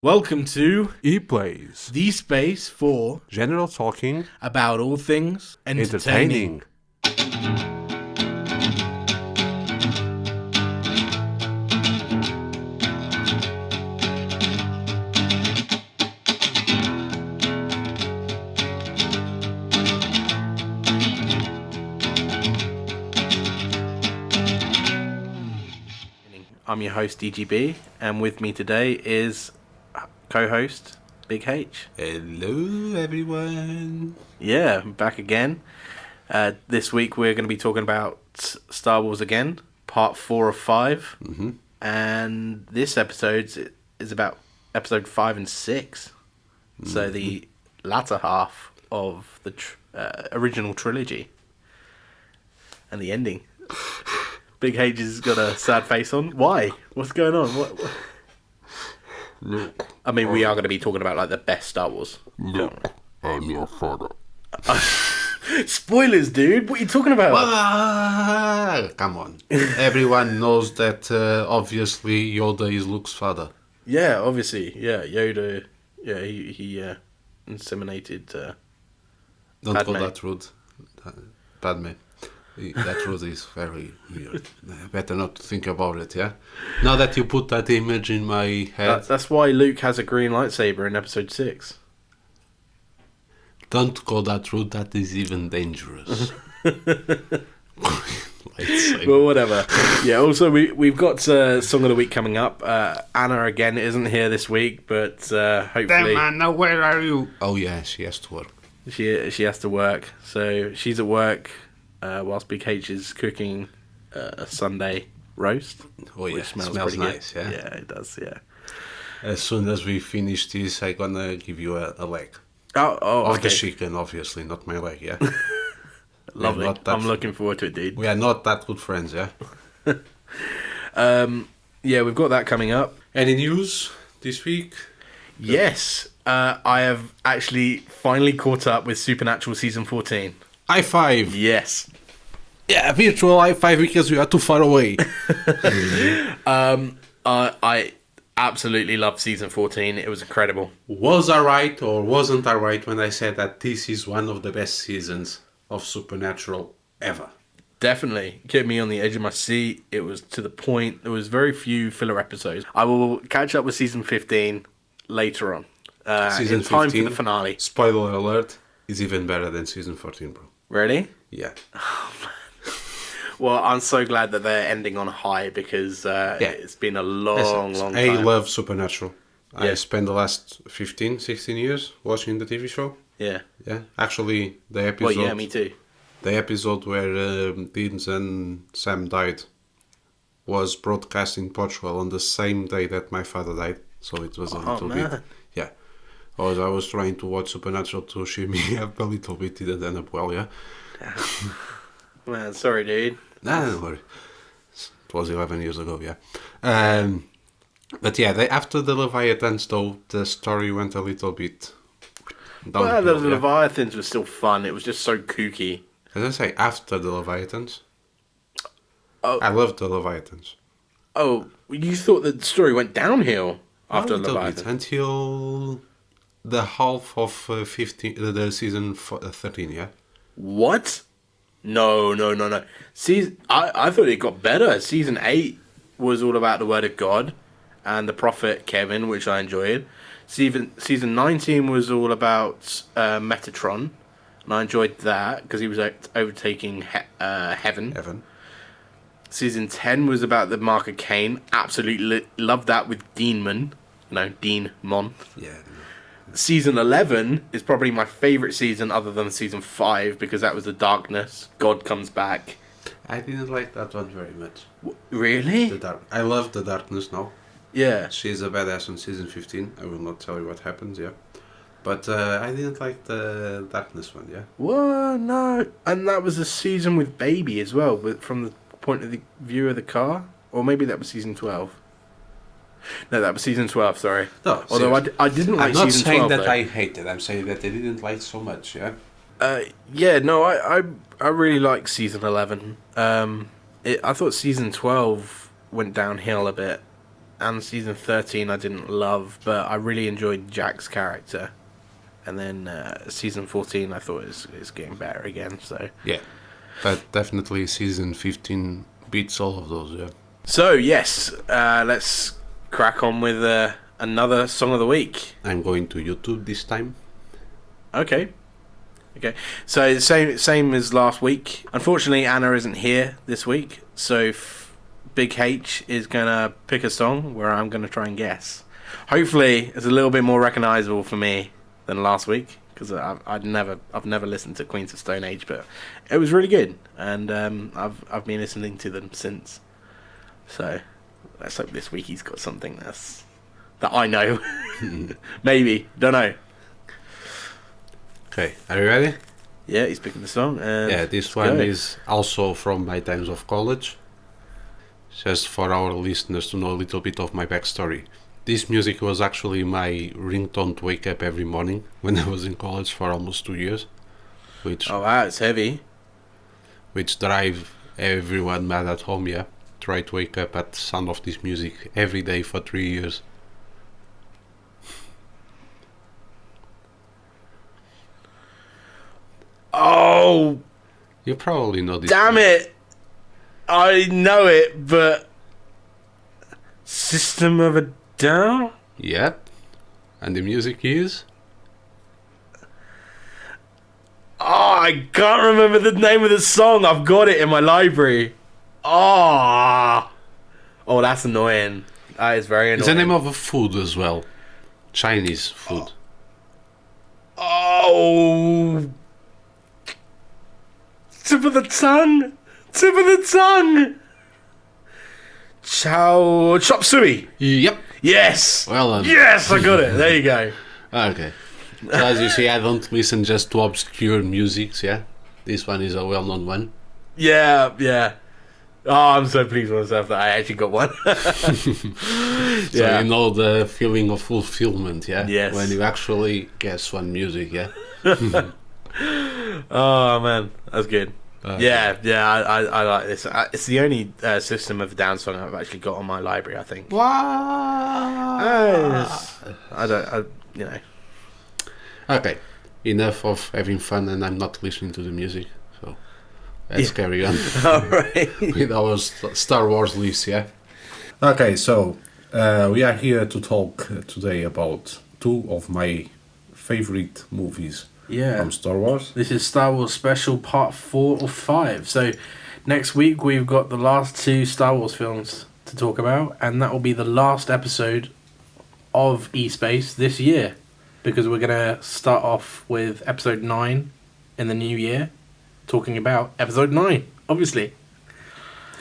Welcome to EPLACE, the space for general talking, about all things entertaining. I'm your host DGB, and with me today is co-host Big H. Hello, everyone. Yeah, back again. This week we're going to be talking about Star Wars again, part 4 of 5. Mm-hmm. And this episode is about episode 5 and 6. Mm-hmm. So the latter half of the original trilogy. And the ending. Big H has got a sad face on. Why? What's going on? What? Look, I mean, we are going to be talking about like the best Star Wars. look, I'm your father. Spoilers, dude. What are you talking about? Ah, come on. Everyone knows that obviously Yoda is Luke's father. Yeah, obviously. Yeah, Yoda. Yeah, he inseminated. Don't Padme. call that rude. Padme. That rude is very weird. Better not think about it, yeah? Now that you put that image in my head... That's why Luke has a green lightsaber in episode 6. Don't call that rude, that is even dangerous. Well, whatever. Yeah, also we've got Song of the Week coming up. Anna, again, isn't here this week, but hopefully... Damn, Anna, where are you? Oh, yeah, she has to work. She has to work. So she's at work whilst Big H is cooking a Sunday roast. Oh, yeah, which smells pretty nice, yeah? Yeah, it does, yeah. As soon as we finish this, I'm gonna give you a leg. Oh, Of okay. the chicken, obviously, not my leg, yeah? Lovely. I'm looking forward to it, dude. We are not that good friends, yeah? Yeah, we've got that coming up. Any news this week? Yes, I have actually finally caught up with Supernatural Season 14. High five! Yes. Yeah, virtual high five because we are too far away. I absolutely loved Season 14. It was incredible. Was I right or wasn't I right when I said that this is one of the best seasons of Supernatural ever? Definitely. Kept me on the edge of my seat. It was to the point. There was very few filler episodes. I will catch up with Season 15 later on. Season in time 15, for the finale. Spoiler alert, is even better than Season 14, bro. Really? Yeah. Well, I'm so glad that they're ending on a high because it's been a long time. I love Supernatural. Yeah. I spent the last 15, 16 years watching the TV show. Yeah. Yeah. Actually, the episode... Well, yeah, me too. The episode where Dean and Sam died was broadcast in Portugal on the same day that my father died. So it was a little bit... Yeah. I was trying to watch Supernatural to cheer me up a little bit. Didn't end up well, yeah? Man, sorry, dude. Nah, don't worry. It was 11 years ago, yeah. But yeah, after the Leviathans, though, the story went a little bit downhill. Well, the Leviathans were still fun. It was just so kooky. As I say, after the Leviathans. Oh. I loved the Leviathans. Oh, you thought the story went downhill after A little bit, Leviathan? until the half of 15, the season 13, yeah? What? No. I thought it got better. Season 8 was all about the Word of God and the prophet Kevin, which I enjoyed. Season 19 was all about Metatron, and I enjoyed that because he was overtaking heaven. Season 10 was about the Mark of Cain. Absolutely loved that with Dean Mon. Yeah. Season 11 is probably my favourite season other than Season 5 because that was the darkness. God comes back. I didn't like that one very much. Really? I love the darkness now. Yeah. She's a badass on season 15. I will not tell you what happens, yeah. But I didn't like the darkness one, yeah. What? No. And that was a season with Baby as well, but from the point of view of the car? Or maybe that was season 12. No, that was season 12, sorry. No, although I didn't like season 12. I'm not saying that though. I hated. I'm saying that I didn't like so much, yeah? Yeah, no, I really like season 11. I thought season 12 went downhill a bit. and season 13 I didn't love, but I really enjoyed Jack's character. And then season 14 I thought is getting better again. So Yeah, but definitely season 15 beats all of those, yeah. So yes, let's crack on with another song of the week. I'm going to YouTube this time. Okay. So same as last week. Unfortunately, Anna isn't here this week, so Big H is gonna pick a song where I'm gonna try and guess. Hopefully, it's a little bit more recognizable for me than last week, because I've never listened to Queens of Stone Age, but it was really good, and I've been listening to them since. So let's hope this week he's got something that I know. Maybe, don't know. Okay, are you ready? Yeah, he's picking the song. Yeah, this one is also from my times of college. Just for our listeners to know a little bit of my backstory. This music was actually my ringtone to wake up every morning when I was in college for almost 2 years. Oh wow, it's heavy. Which drive everyone mad at home, yeah. Try to wake up at the sound of this music every day for 3 years. Oh, You probably know this. damn it! I know it, but System of a Down? Yep. And the music is? Oh, I can't remember the name of the song. I've got it in my library. Oh, that's annoying. That is very annoying. It's the name of a food as well. Chinese food. Oh, tip of the tongue. Tip of the tongue. Chop suey. Yep. Yes. Well done. Yes, I got it. There you go. Okay. So as you see, I don't listen just to obscure musics, yeah? This one is a well-known one. Yeah. Oh, I'm so pleased with myself that I actually got one. So you know the feeling of fulfillment, yeah? Yes. When you actually guess one music, yeah? Oh, man. That's good. Okay. I like this. It's the only System of a Down song I've actually got on my library, I think. What? You know. Okay. Enough of having fun and I'm not listening to the music. So let's carry on. Alright. With our Star Wars list, yeah? Okay, so we are here to talk today about two of my favorite movies from Star Wars. This is Star Wars Special Part 4 or 5. So next week we've got the last two Star Wars films to talk about, and that will be the last episode of eSpace this year, because we're going to start off with episode 9 in the new year, talking about episode 9, obviously.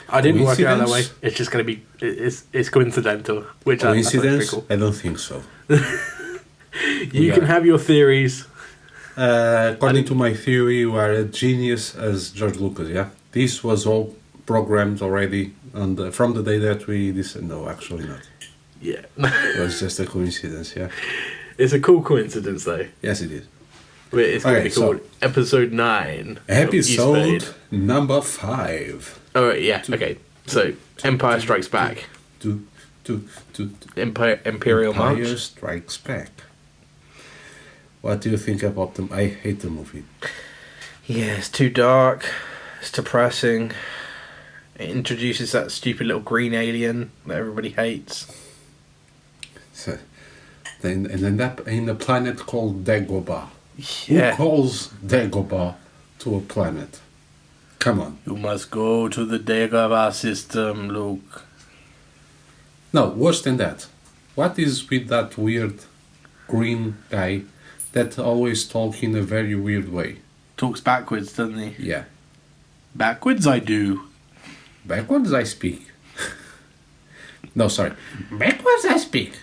I didn't work it out that way. It's just going to be... It's coincidental. Which Coincidence? Cool. I don't think so. You can have your theories. According to my theory, you are a genius as George Lucas, yeah? This was all programmed already from the day that we... No, actually not. Yeah. It was just a coincidence, yeah? It's a cool coincidence, though. Yes, it is. It's going to be called Episode 9. Episode number 5. Oh, right, yeah, okay. So, Empire Strikes Back. Imperial March. Empire Strikes Back. What do you think about them? I hate the movie. Yeah, it's too dark. It's depressing. It introduces that stupid little green alien that everybody hates. So, then end up in a planet called Dagobah. Yeah. Who calls Dagobah to a planet? Come on. You must go to the Dagobah system, Luke. No, worse than that. What is with that weird green guy that always talks in a very weird way? Talks backwards, doesn't he? Yeah. Backwards I do. Backwards I speak. No, sorry. Backwards I speak.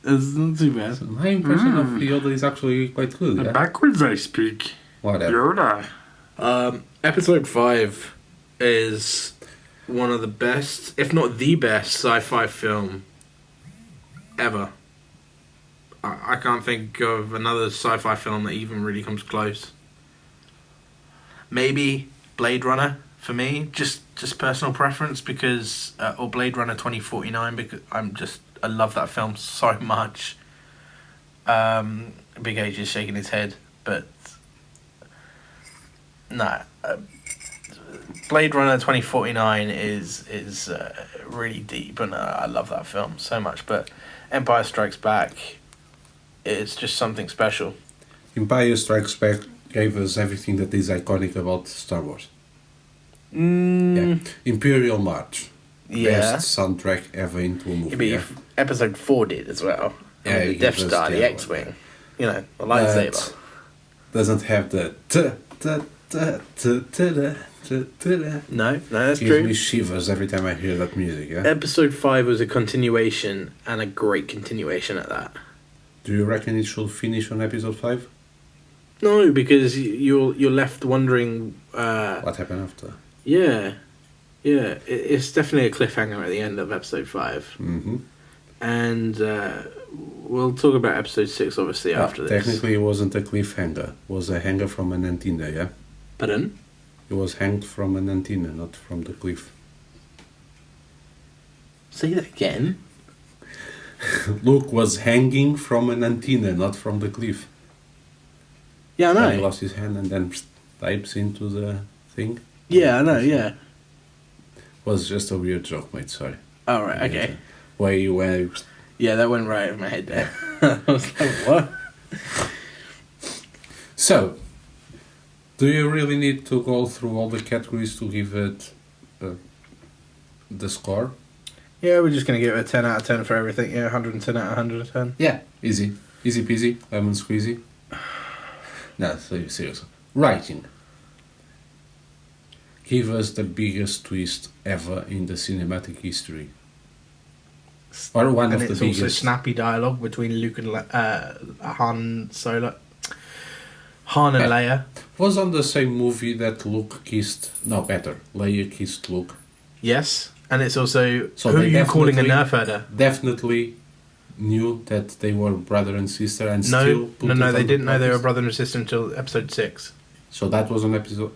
It's not too bad. My impression of Yoda is actually quite good. Yeah? Backwards I speak. Whatever. Yoda. Episode 5 is one of the best, if not the best, sci-fi film ever. I can't think of another sci-fi film that even really comes close. Maybe Blade Runner for me, just personal preference because, or Blade Runner 2049 because I love that film so much. Big H is shaking his head, but no. Blade Runner 2049 is really deep, and I love that film so much. But Empire Strikes Back, it's just something special. Empire Strikes Back gave us everything that is iconic about Star Wars. Yeah. Imperial March. Yeah. Best soundtrack ever into a movie. Yeah, but Episode 4 did as well. Yeah, the Death Star, the X-Wing. You know, the lightsaber. Doesn't have the No, that's Gives true. me shivers every time I hear that music, yeah? Episode 5 was a continuation, and a great continuation at that. Do you reckon it should finish on episode 5? No, because you're left wondering... What happened after? Yeah. It's definitely a cliffhanger at the end of episode 5. Mm-hmm. And we'll talk about episode 6, obviously, after this. Technically, it wasn't a cliffhanger. It was a hanger from an antenna, yeah? Pardon? It was hanged from an antenna, not from the cliff. Say that again? Luke was hanging from an antenna, not from the cliff. Yeah, I know. And he lost his hand and then types into the thing. Yeah, I know, yeah. Was just a weird joke, mate, sorry. Oh, right, okay. Way. Yeah, that went right over my head there. I was like, what? So, do you really need to go through all the categories to give it the score? Yeah, we're just going to give it a 10 out of 10 for everything. Yeah, 110 out of 110. Yeah, easy. Easy peasy, lemon squeezy. No, seriously. Writing. Give us the biggest twist ever in the cinematic history. Or one of the biggest. And it's also snappy dialogue between Luke and Han Solo. Han and Leia. Was on the same movie that Leia kissed Luke. Yes, and it's also... So who are they you calling a definitely- nerf herder? Definitely knew that they were brother and sister and still No, put it they on didn't know they were purpose. brother and sister until episode 6. So that was an episode...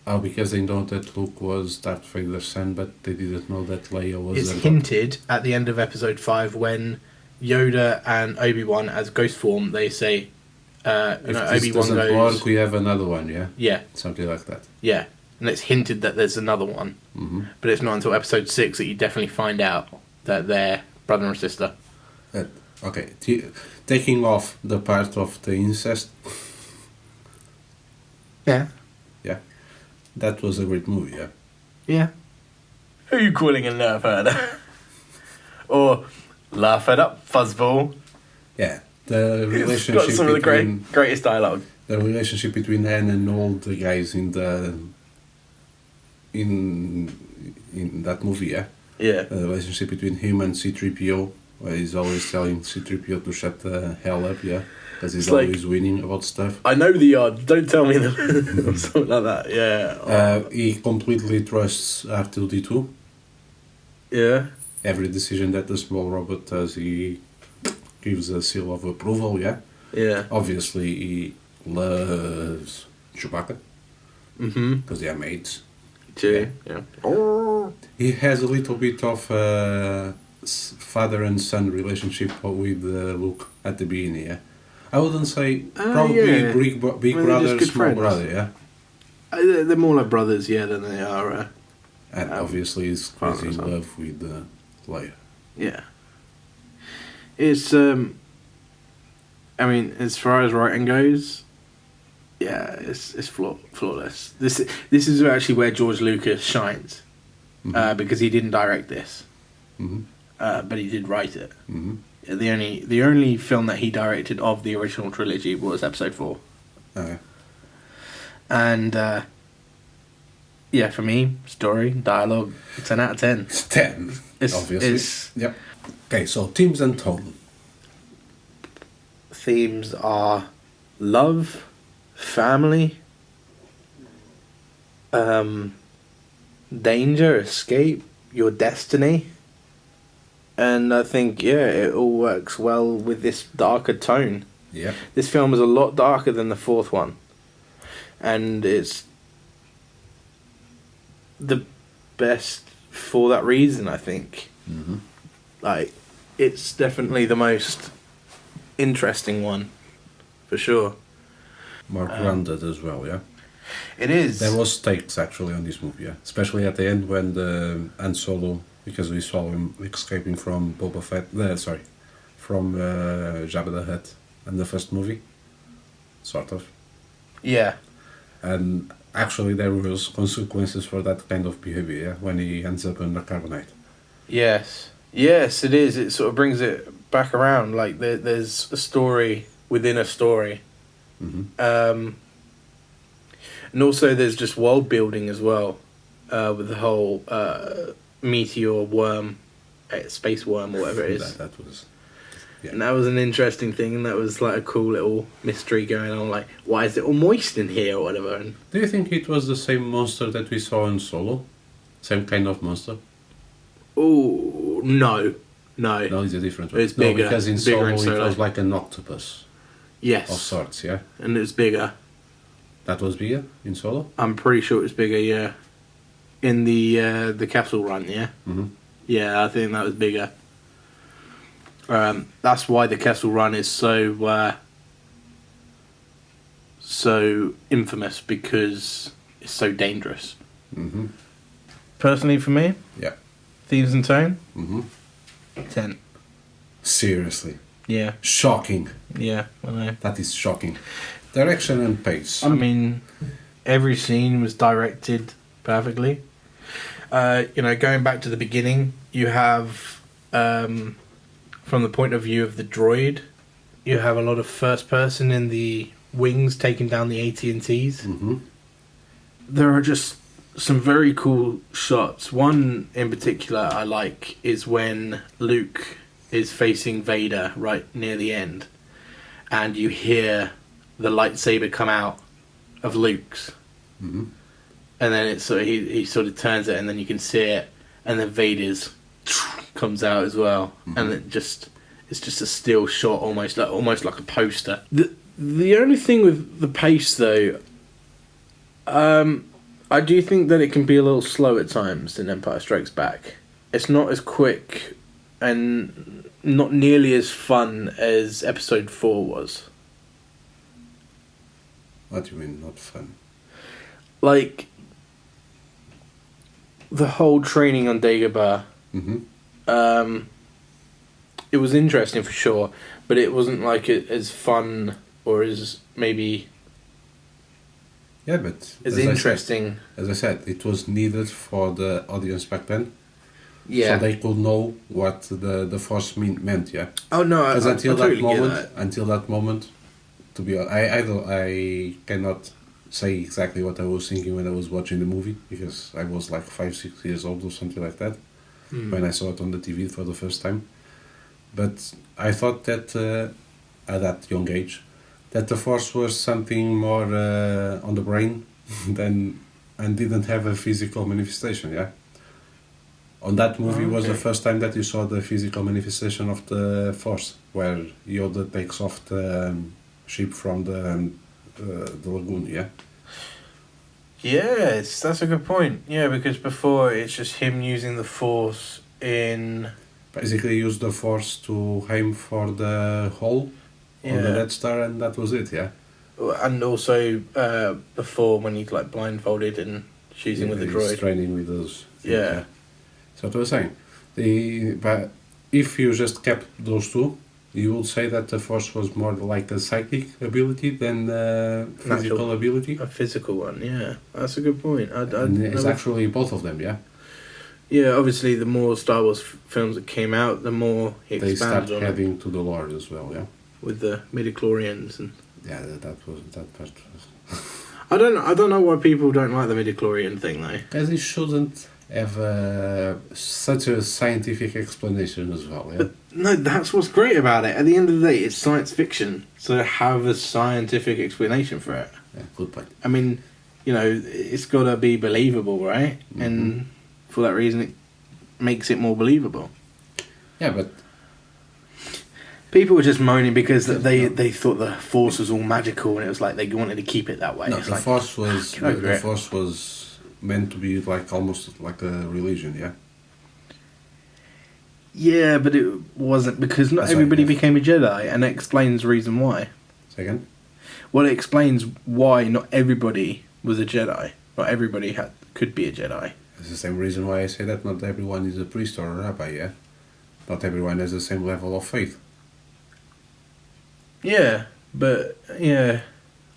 Oh, because they know that Luke was Darth Vader's son, but they didn't know that Leia was... It's hinted at the end of episode 5 when Yoda and Obi-Wan as ghost form, they say... If this Obi-Wan doesn't goes... work, we have another one, yeah? Yeah, Something like that. yeah. And it's hinted that there's another one. Mm-hmm. But it's not until episode 6 that you definitely find out that they're brother and sister. Okay, taking off the part of the incest, Yeah. yeah, that was a great movie, yeah? Yeah. Who are you calling a nerf herder? Or laugh it up, fuzzball. Yeah, the It's relationship got some of the between... greatest dialogue. The relationship between Anne and all the guys in that movie, yeah? Yeah. The relationship between him and C-3PO, where he's always telling C-3PO to shut the hell up, yeah? Because he's It's like- always winning about stuff. I know the odds, don't tell me the... something like that, yeah. He completely trusts R2-D2. Yeah. Every decision that the small robot does, he gives a seal of approval, yeah? Yeah. Obviously, he loves Chewbacca, Mm-hmm. because they are mates. True. Yeah. Oh. He has a little bit of father and son relationship with Luke at the beginning, yeah? I wouldn't say probably yeah. big Well, they're brother, just good small friends. brother, yeah? They're more like brothers, yeah, than they are... And obviously he's crazy in son. love with Leia. yeah. It's, I mean, as far as writing goes, yeah, it's flawless. This is actually where George Lucas shines, because he didn't direct this, Mm-hmm. but he did write it. Mm-hmm. The only film that he directed of the original trilogy was Episode 4, Okay. and yeah, for me, story, dialogue, 10 out of 10. 10, obviously. Yep. Okay, so themes and tone. Themes are love, family, danger, escape, your destiny. And I think, yeah, it all works well with this darker tone. Yep. This film is a lot darker than the fourth one. And it's the best for that reason, I think. Mm-hmm. Like, it's definitely the most interesting one, for sure. More grounded as well, yeah. It is. There was stakes actually on this movie, yeah. Especially at the end when the Han Solo, because we saw him escaping from Boba Fett. From Jabba the Hutt in the first movie, sort of. Yeah. And actually, there was consequences for that kind of behavior, yeah, when he ends up under carbonite. Yes. Yes, it is. It sort of brings it back around. Like, there's a story within a story. Mm-hmm. And also there's just world building as well, with the whole meteor worm, space worm or whatever it is. That was... Yeah. And that was an interesting thing, and that was like a cool little mystery going on, like, why is it all moist in here or whatever. And do you think it was the same monster that we saw in Solo? Same kind of monster? oh, no. No, it's a different one. It's bigger. No, because in Bigger Solo in it was Solo. like an octopus Yes. of sorts, yeah? And it was bigger. That was bigger in Solo? I'm pretty sure it was bigger, yeah. In the Castle Run, yeah? Mm-hmm. Yeah, I think that was bigger. That's why the Kessel Run is so infamous, because it's so dangerous. Mm-hmm. Personally, for me, Yeah. Thieves in Town, Mm-hmm. 10. Seriously. Yeah, Shocking. yeah, I know. That is shocking. Direction and pace. I mean, every scene was directed perfectly. Going back to the beginning, you have, from the point of view of the droid, you have a lot of first person in the wings taking down the AT&Ts. Mm-hmm. There are just some very cool shots. One in particular I like is when Luke is facing Vader right near the end, and you hear the lightsaber come out of Luke's. Mm-hmm. And then it's sort of, he sort of turns it, and then you can see it, and then Vader's comes out as well, and it's just a still shot, almost like a poster. The only thing with the pace, though, I do think that it can be a little slow at times in Empire Strikes Back. It's not as quick and not nearly as fun as Episode 4 was. What do you mean, not fun? Like, the whole training on Dagobah, Mm-hmm. It was interesting for sure, but it wasn't like as fun or as maybe Yeah, but as interesting. As I said, it was needed for the audience back then. Yeah. So they could know what the Force meant, yeah. Oh no, Because until totally that moment, to be honest, I cannot say exactly what I was thinking when I was watching the movie, because I was like 5-6 years old or something like that when I saw it on the TV for the first time. But I thought that at that young age, that the Force was something more on the brain and didn't have a physical manifestation, yeah. On that movie was the first time that you saw the physical manifestation of the Force, where Yoda takes off the ship from the lagoon, yeah? Yes, that's a good point. Yeah, because before it's just him using the Force in... Basically used the Force to aim for the hole on the Death Star, and that was it, yeah? And also before, when he's like blindfolded and choosing with the droid. He's training with those things, Yeah. So what I was saying, but if you just kept those two, you would say that the Force was more like a psychic ability than a physical ability. A physical one, yeah. That's a good point. And it's actually both of them, yeah? Yeah, obviously the more Star Wars films that came out, the more he They start expanded on it. heading to the Lord as well, yeah? With the midichlorians and... Yeah, that part was... I don't know why people don't like the midichlorian thing, though. Because it shouldn't have such a scientific explanation as well, yeah? But no, that's what's great about it. At the end of the day, it's science fiction, so have a scientific explanation for it. Yeah, good point. I mean, it's got to be believable, right? Mm-hmm. And for that reason, it makes it more believable. Yeah, but... People were just moaning because they thought the Force was all magical, and it was like they wanted to keep it that way. No, It's the like, Force was... get over The it. Force was meant to be like almost like a religion, yeah? Yeah, but it wasn't, because not That's everybody right, yes. became a Jedi, and it explains the reason why. Second? Well, it explains why not everybody was a Jedi. Not everybody could be a Jedi. It's the same reason why I say that not everyone is a priest or a rabbi, yeah? Not everyone has the same level of faith. Yeah, but yeah,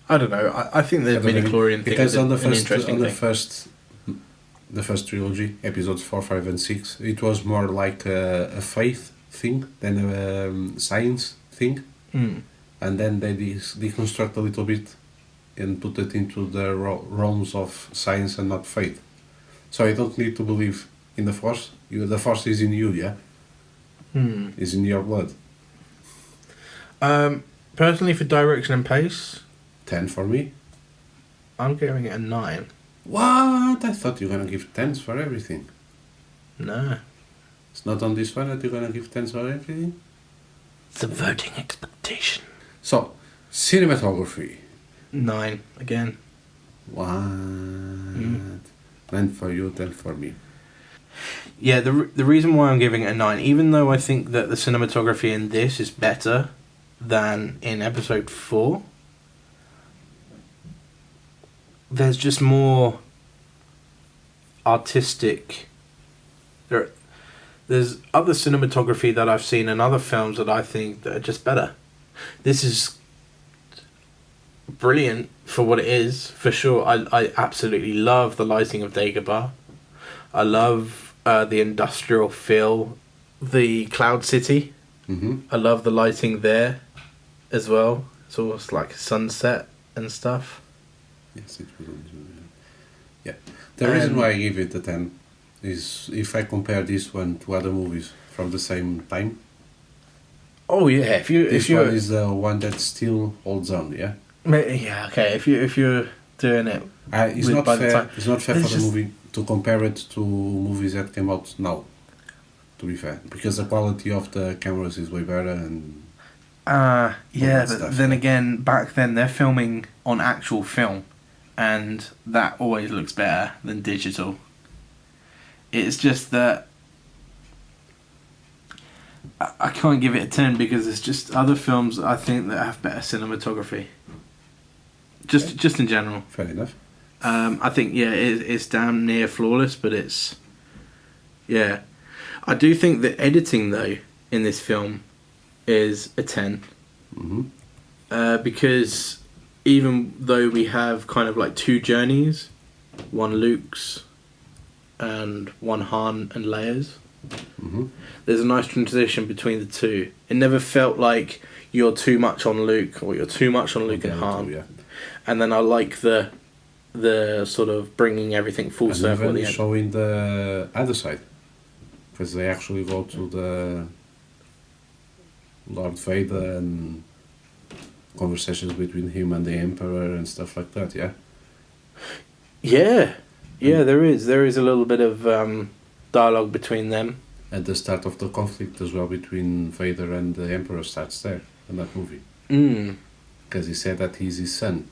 I don't know. I think the midichlorian thing because is on the an first interesting on the thing. first trilogy, episodes 4, 5, and 6, it was more like a faith thing than a science thing, and then they deconstruct a little bit and put it into the realms of science and not faith. So you don't need to believe in the Force. The Force is in you, yeah. Is in your blood. Personally, for direction and pace, 10 for me. I'm giving it a 9. What? I thought you were gonna give 10s for everything. No. It's not on this one that you're gonna give 10s for everything? Subverting expectation. So, cinematography. 9 again. What? 9 for you, 10 for me. Yeah, the reason why I'm giving it a 9, even though I think that the cinematography in this is better than in episode 4, there's just more artistic. There's other cinematography that I've seen in other films that I think that are just better. This is brilliant for what it is, for sure. I absolutely love the lighting of Dagobah. I love the industrial feel, the Cloud City. I love the lighting there as well. It's almost like a sunset and stuff. Yes, it was on. Yeah. The reason why I give it a 10 is if I compare this one to other movies from the same time. Oh yeah, This one is the one that still holds on, yeah. Yeah, okay. If you're doing it, It's with- not by the fair. time- It's not fair It's for the just- movie to compare it to movies that came out now. To be fair, because the quality of the cameras is way better, and yeah, that but stuff, then yeah. again, back then they're filming on actual film, and that always looks better than digital. It's just that I can't give it a 10 because there's just other films I think that have better cinematography. Just in general. fair enough. I think it's damn near flawless, but it's I do think the editing though in this film is a 10. Because even though we have kind of like two journeys, one Luke's and one Han and Leia's, there's a nice transition between the two. It never felt like you're too much on Luke or you're too much on Luke and Han. Yeah. And then I like the sort of bringing everything full And circle at the even end. showing the other side, because they actually go to the Lord Vader and conversations between him and the Emperor and stuff like that. Yeah. Yeah, there is a little bit of dialogue between them. At the start of the conflict as well between Vader and the Emperor starts there in that movie. Because he said that he's his son.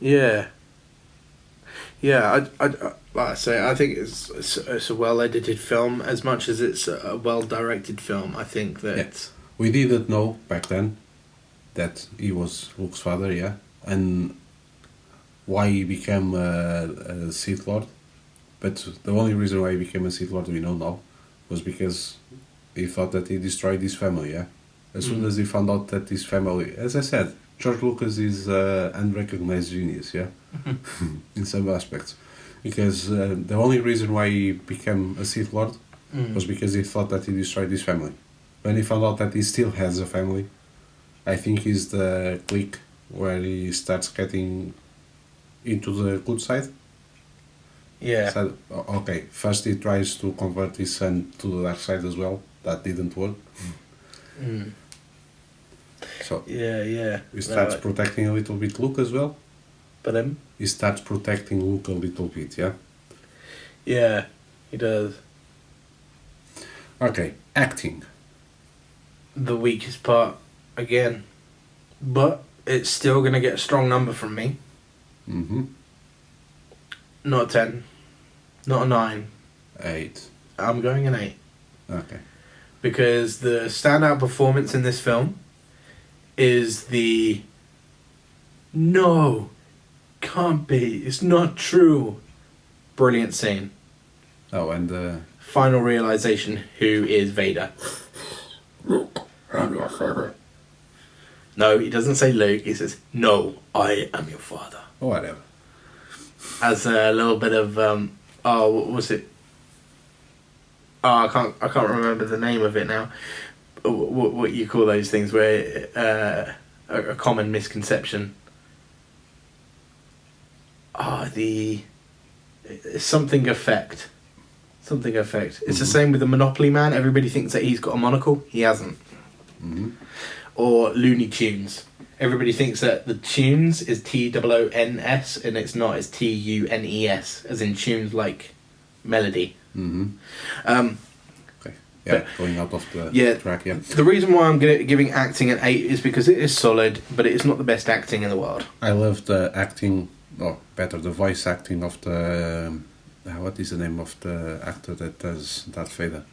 Yeah. I like I say, I think it's a well edited film as much as it's a well directed film. I think that Yeah. We didn't know back then that he was Luke's father, yeah, and why he became a Sith Lord. But the only reason why he became a Sith Lord we know now was because he thought that he destroyed his family, yeah. As soon as he found out that his family, as I said, George Lucas is unrecognized genius, yeah, in some aspects. Because the only reason why he became a Sith Lord was because he thought that he destroyed his family. When he found out that he still has a family, I think is the click where he starts getting into the good side. yeah. So, okay, first he tries to convert his son to the dark side as well. That didn't work. So Yeah. he starts protecting a little bit Luke as well. But He starts protecting Luke a little bit, yeah? yeah, he does. Okay, acting. The weakest part again, but it's still gonna get a strong number from me. Not a 10. Not a 9. 8. I'm going an 8. Okay. Because the standout performance in this film is the... No, can't be. It's not true. Brilliant scene. Oh, and Final realization, who is Vader? Luke, I'm your father. No, he doesn't say Luke. He says, no, I am your father. Whatever. As a little bit of what was it? Oh, I can't remember the name of it now. What you call those things where a common misconception. The something effect. Something effect. It's the same with the Monopoly Man. Everybody thinks that he's got a monocle. He hasn't. Mm-hmm. Or Looney Tunes. Everybody thinks that the tunes is T-O-O-N-S and it's not. It's T-U-N-E-S, as in tunes like melody. Mm-hmm. Okay. Yeah, but, going out of the track, yeah. The reason why I'm giving acting an 8 is because it is solid, but it is not the best acting in the world. I love the acting, or better, the voice acting of the... what is the name of the actor that does Darth Vader?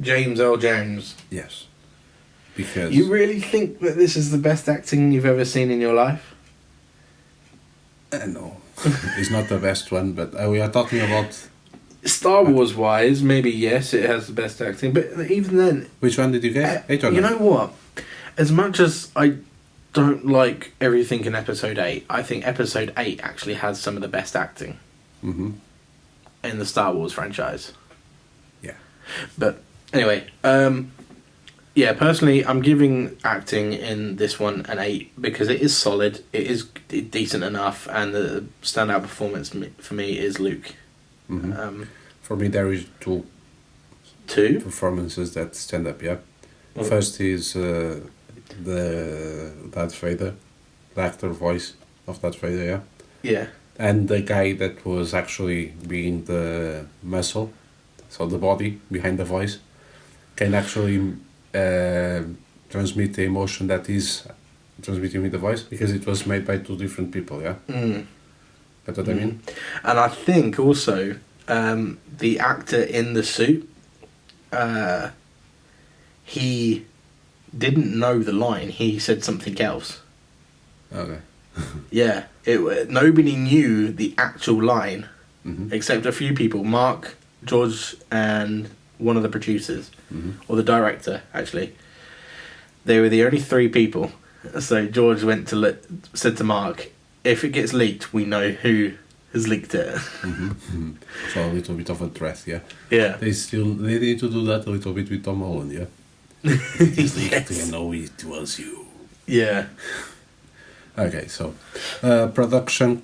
James Earl Jones. Yes. Because... You really think that this is the best acting you've ever seen in your life? No. It's not the best one, but we are talking about... Star Wars wise, maybe yes, it has the best acting, but even then... Which one did you get? 8 or 9? You know what? As much as I don't like everything in Episode 8, I think Episode 8 actually has some of the best acting Mm-hmm. in the Star Wars franchise. Yeah. But anyway, yeah, personally, I'm giving acting in this one an 8 because it is solid, it is decent enough, and the standout performance for me is Luke. Mm-hmm. For me, there is two performances that stand up, yeah. Oh. First is the Darth Vader, the actor voice of Darth Vader, yeah. Yeah. And the guy that was actually being the muscle, so the body behind the voice, can actually transmit the emotion that is transmitting with the voice, because it was made by two different people, yeah? Mm. That's what I mean? And I think also the actor in the suit, he didn't know the line. He said something else. Okay. Yeah, nobody knew the actual line, Mm-hmm. except a few people. Mark, George, and one of the producers, Mm-hmm. or the director, actually. They were the only 3 people. So George said to Mark, if it gets leaked, we know who has leaked it. Mm-hmm. So a little bit of a threat, yeah. Yeah. They need to do that a little bit with Tom Holland, yeah. It's leaked, Yes. I know it was you. Yeah. Okay, so production.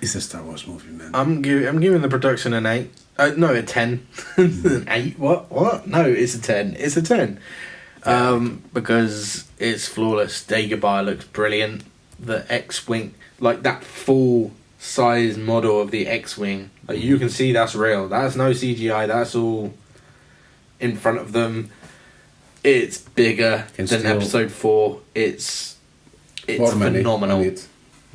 It's a Star Wars movie, man. I'm giving the production an 8. No, a 10. An 8? What? No, it's a 10. It's a 10. Because it's flawless. Dagobah looks brilliant. The X-Wing, like that full size model of the X-Wing, like you can see that's real. That's no CGI. That's all in front of them. It's bigger than Episode 4. It's more phenomenal. money on it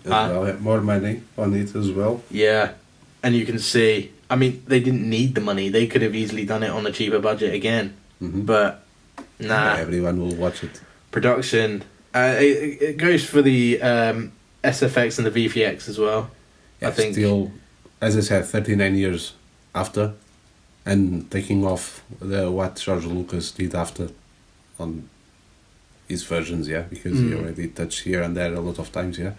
as well. Yeah. More money on it as well. Yeah, and you can see. I mean, they didn't need the money. They could have easily done it on a cheaper budget again. Mm-hmm. But nah. Everyone will watch it. Production. It goes for the SFX and the VFX as well. Yeah, I think. Still, as I said, 39 years after, and taking off what George Lucas did after on his versions, yeah, because he already touched here and there a lot of times, yeah.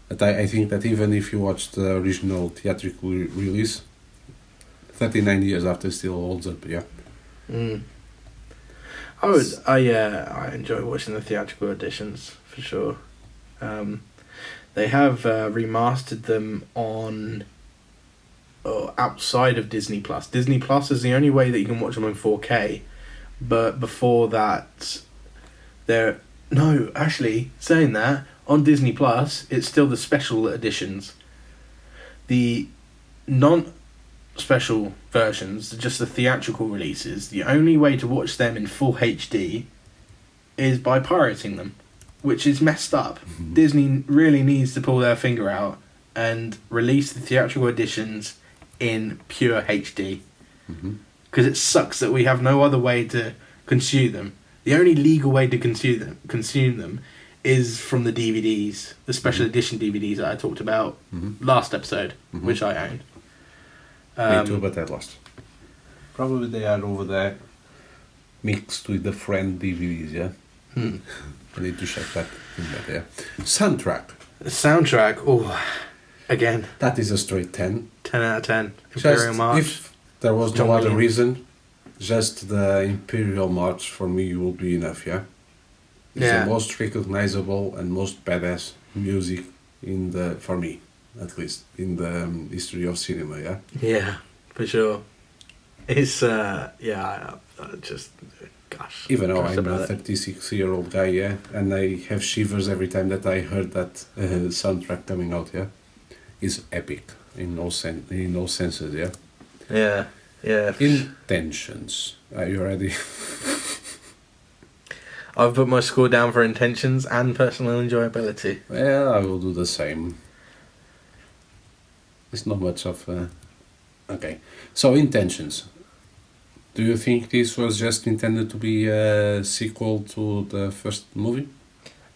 But I think that even if you watch the original theatrical release, 39 years after still holds up, yeah. Mm. I enjoy watching the theatrical editions for sure. They have remastered them on outside of Disney Plus. Disney Plus is the only way that you can watch them in 4K. But before that, saying that, on Disney Plus, it's still the special editions. The non-special versions, just the theatrical releases, the only way to watch them in full HD is by pirating them. which is messed up. Disney really needs to pull their finger out and release the theatrical editions in pure HD. Because it sucks that we have no other way to consume them. The only legal way to consume them is from the DVDs, the special edition DVDs that I talked about last episode, which I own. Me too, but I lost. Probably they are over there mixed with the friend DVDs, yeah? I need to check that in that, yeah. Soundtrack. The soundtrack, again. That is a straight 10. 10 out of 10. Imperial March. If there was no other reason, just the Imperial March for me will be enough, yeah? It's the most recognizable and most badass music for me, at least, in the history of cinema, yeah? Yeah, for sure. It's, gosh. Even though I'm a 36-year-old guy, yeah, and I have shivers every time that I heard that soundtrack coming out, yeah? It's epic in all senses, yeah? Yeah, yeah. Intentions. Are you ready? I've put my score down for intentions and personal enjoyability. Well, I will do the same. It's not much of a... Okay. So, intentions. Do you think this was just intended to be a sequel to the first movie?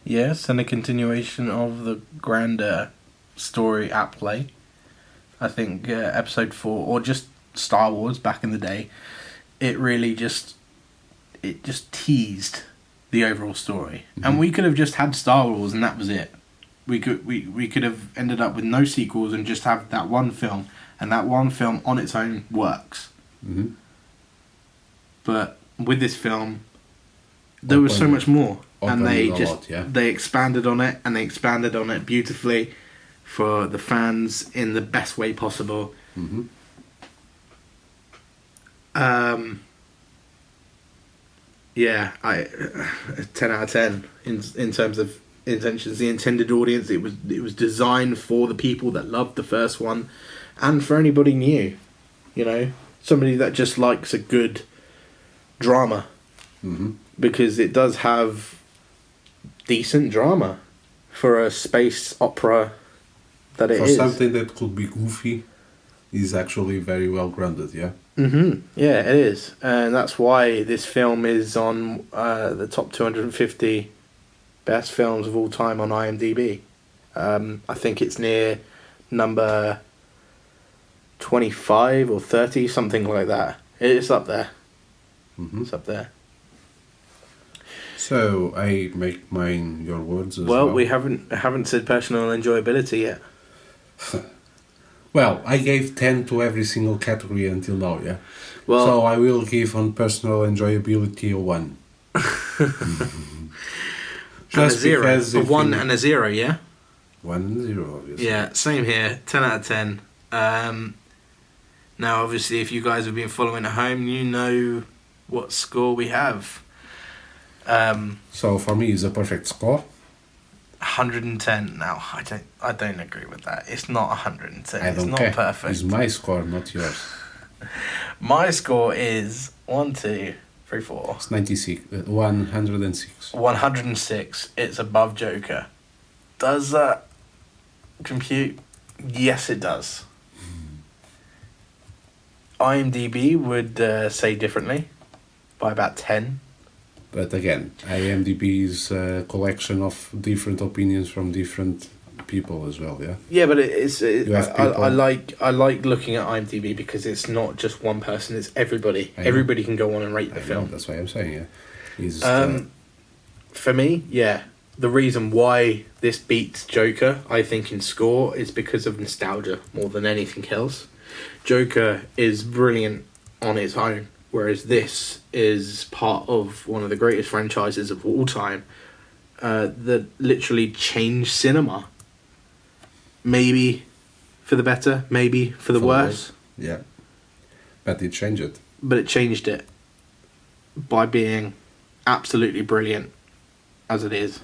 Yes, and a continuation of the grander story at play. I think episode 4, or just Star Wars back in the day, it really just teased the overall story. And we could have just had Star Wars and that was it. We could have ended up with no sequels and just have that one film, and that one film on its own works. But with this film, there was so much more, and they expanded on it, and they expanded on it beautifully for the fans in the best way possible. Yeah, 10 out of 10 in terms of intentions. The intended audience, it was designed for the people that loved the first one, and for anybody new, somebody that just likes a good drama, because it does have decent drama for a space opera that it is. For something that could be goofy, is actually very well grounded, yeah? Yeah, it is. And that's why this film is on the top 250 best films of all time on IMDb. I think it's near number 25 or 30, something like that. It's up there. It's up there. So I make mine your words as well. Well, we haven't said personal enjoyability yet. Well, I gave 10 to every single category until now, yeah? Well, so I will give on personal enjoyability a 1. Just a 0. A 1 and a 0, yeah? 1 and 0, obviously. Yeah, same here. 10 out of 10. Now, obviously, if you guys have been following at home, you know what score we have. So for me, it's a perfect score. 110. Now, I don't agree with that. It's not 110. I don't it's not care. Perfect. It's my score, not yours. My score is 1, 2, 3, 4. It's 106. 106. It's above Joker. Does that compute? Yes, it does. IMDb would say differently by about 10. But again, IMDb is a collection of different opinions from different people as well, yeah? Yeah, but I like looking at IMDb because it's not just one person, it's everybody. Everybody can go on and rate the film. That's what I'm saying, yeah. For me, yeah, the reason why this beats Joker, I think, in score is because of nostalgia more than anything else. Joker is brilliant on its own, whereas this is part of one of the greatest franchises of all time that literally changed cinema. Maybe for the better, maybe for the worse. Yeah. But it changed it. But it changed it by being absolutely brilliant as it is.